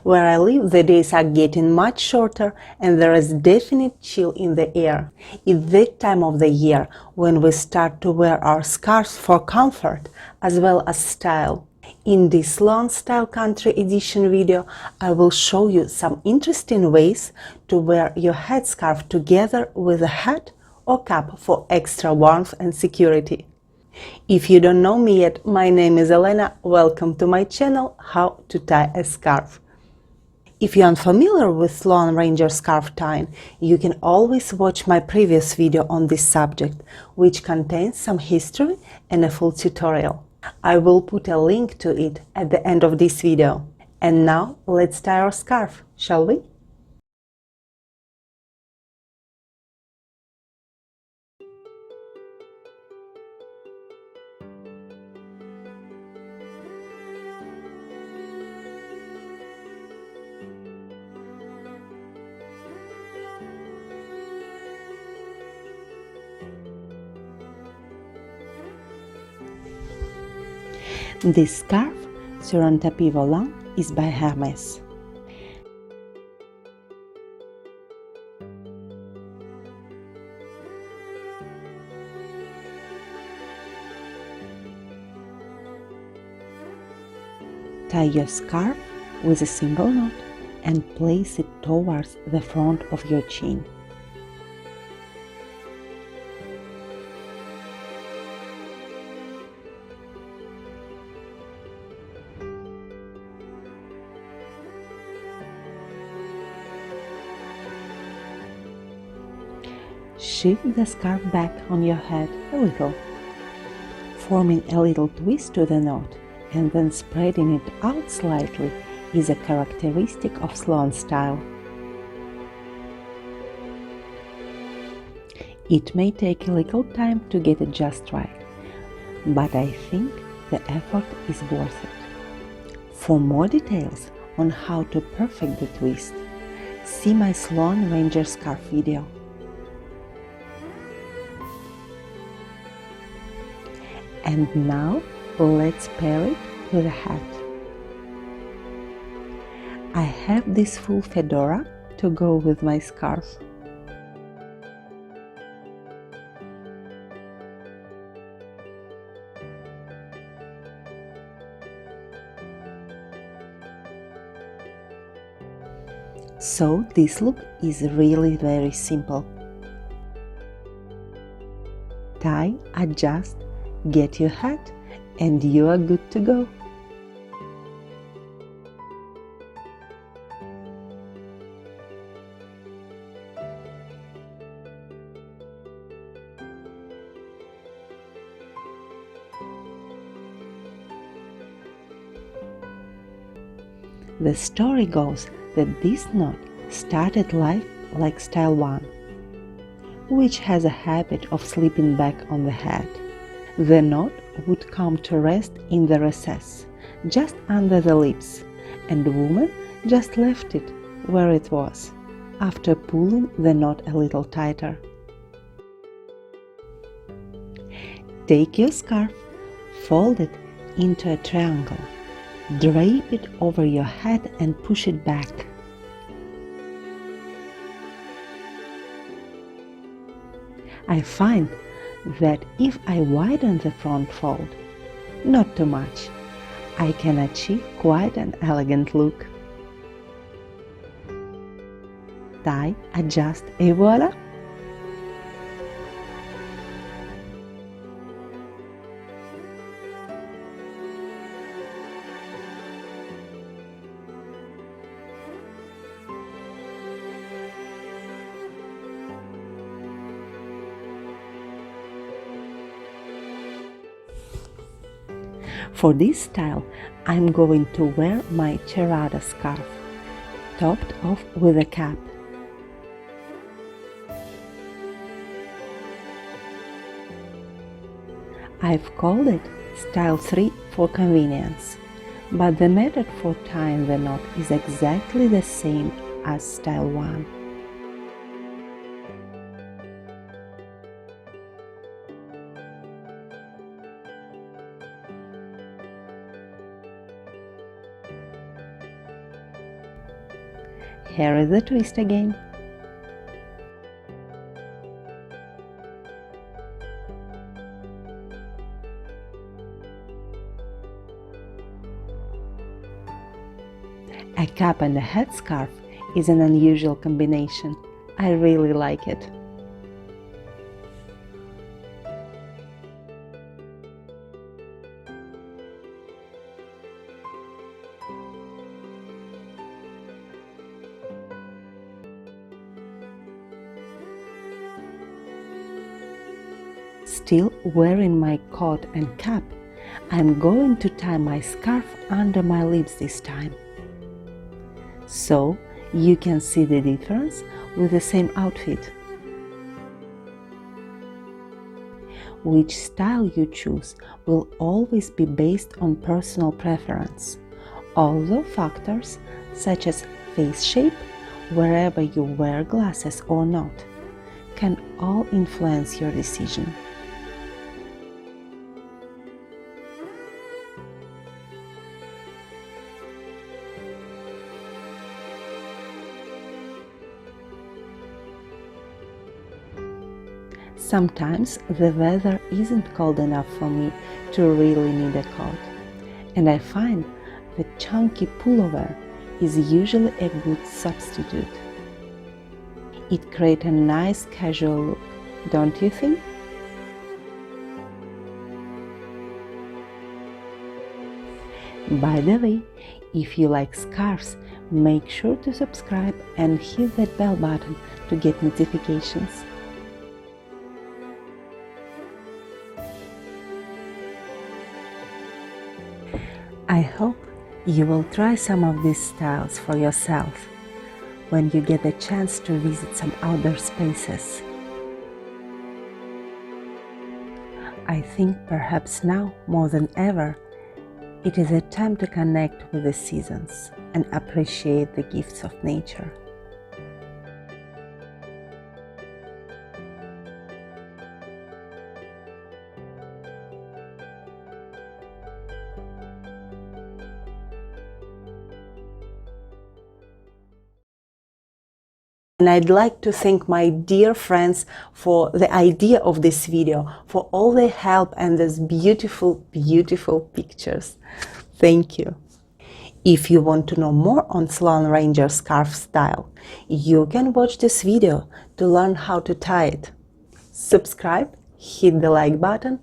Where I live, the days are getting much shorter and there is definite chill in the air. It's that time of the year when we start to wear our scarves for comfort as well as style. In this Sloane Style Country Edition video, I will show you some interesting ways to wear your headscarf together with a hat or cap for extra warmth and security. If you don't know me yet, my name is Elena. Welcome to my channel, How to Tie a Scarf. If you're unfamiliar with Sloane Ranger Scarf tying, you can always watch my previous video on this subject, which contains some history and a full tutorial. I will put a link to it at the end of this video. And now let's tie our scarf, shall we? This scarf, sur Tapis Volant, is by Hermes. Tie your scarf with a single knot and place it towards the front of your chin. Shift the scarf back on your head a little, forming a little twist to the knot and then spreading it out slightly is a characteristic of Sloane style. It may take a little time to get it just right, but I think the effort is worth it. For more details on how to perfect the twist, see my Sloane Ranger Scarf video. And now let's pair it with a hat. I have this full fedora to go with my scarf. So this look is really very simple. Tie, adjust, get your hat, and you are good to go. The story goes that this knot started life like Style 1, which has a habit of slipping back on the head. The knot would come to rest in the recess, just under the lips, and the woman just left it where it was, after pulling the knot a little tighter. Take your scarf, fold it into a triangle, drape it over your head and push it back. I find that if I widen the front fold, not too much, I can achieve quite an elegant look. Tie, adjust, et voila! For this style, I'm going to wear my Charreada scarf, topped off with a cap. I've called it Style 3 for convenience, but the method for tying the knot is exactly the same as Style 1. Here is the twist again. A cap and a headscarf is an unusual combination. I really like it. Still wearing my coat and cap, I'm going to tie my scarf under my lips this time. So you can see the difference with the same outfit. Which style you choose will always be based on personal preference, although factors such as face shape, wherever you wear glasses or not, can all influence your decision. Sometimes the weather isn't cold enough for me to really need a coat, and I find the chunky pullover is usually a good substitute. It creates a nice casual look, don't you think? By the way, if you like scarves, make sure to subscribe and hit that bell button to get notifications. I hope you will try some of these styles for yourself when you get the chance to visit some outdoor spaces. I think perhaps now more than ever, it is a time to connect with the seasons and appreciate the gifts of nature. And I'd like to thank my dear friends for the idea of this video, for all their help and these beautiful, beautiful pictures. Thank you. If you want to know more on Sloane Ranger Scarf Style, you can watch this video to learn how to tie it. Subscribe, hit the like button,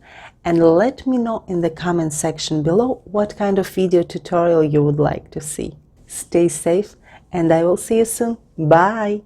and let me know in the comment section below what kind of video tutorial you would like to see. Stay safe, and I will see you soon. Bye!